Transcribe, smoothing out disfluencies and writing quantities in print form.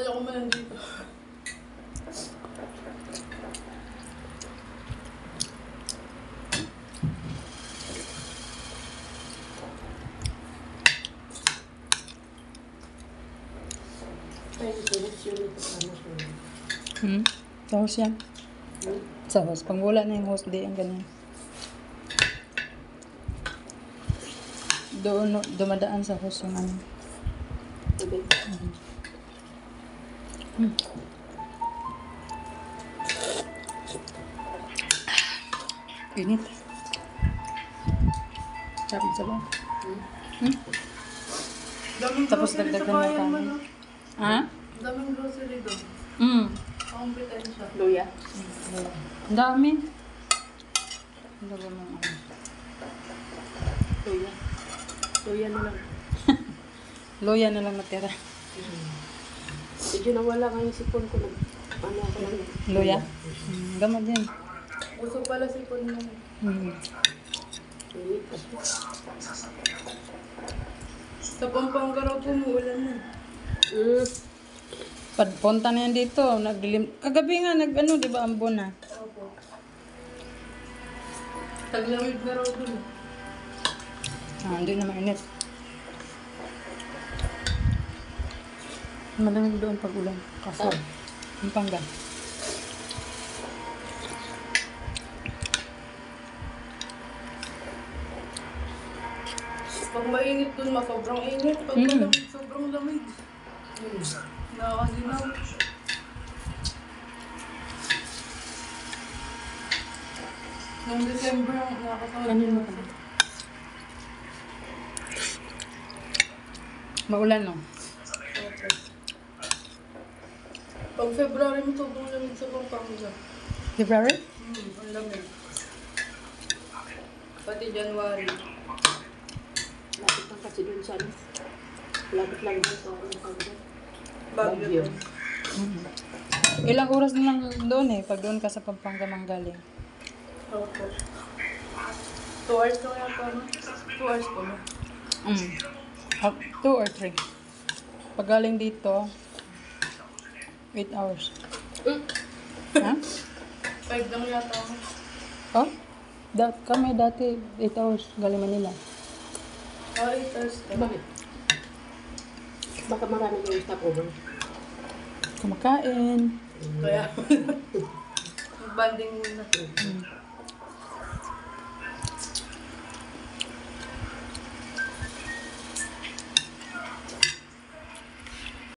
Ayaw ko man nandito. Tapos yan. Tapos, pag wala na yung host day, ang ganyan. Doon, dumadaan sa host yung ano. Init. Sabi sa ba? Tapos dagdagan na kanin. Ha? Daming grocery doon. Kompetensya. Luya. Ang dami. Ang dami ng ano. Luya. Luya na lang. Loya na lang natira. Medyo nawala nga yung sipon ko lang. Ano ako lang. Loya? Gamot din. Uso pala sipon mo. Sa Pampanga raw umuulan na. Pagpunta na yan dito, nagdilim. Kagabi nga, nag-ano, di ba, ambon na? Opo. Taglamig na raw dun. Hindi na mainit. Malamig doon pag ulan. Kaso, Pampanga. Pag mainit dun, sobrang init. Pag malamig, sobrang lamig. Nakakaginaw. Noong December, nakakatawa. Kanin mo ka. Maulan, no? Pag February mo, sobrang lamig sa Pampanga. February? Ang lamig. Pati January. Lapit lang kasi dun sa ano. Lapit lang dun sa ano. Bagyo. Ilang oras na lang doon eh, pag doon ka sa Pampanga manggaling. Opo. 2 hours na yata, no? 2 hours pa mo. 2 or 3. Pag galing dito, 8 hours. Ha? 5 lang yata ako. Oh? Kami dati 8 hours galing Manila. 8 hours ka. Bakit? Baka marami yung stopover. Kumakain. Kaya, banding muna.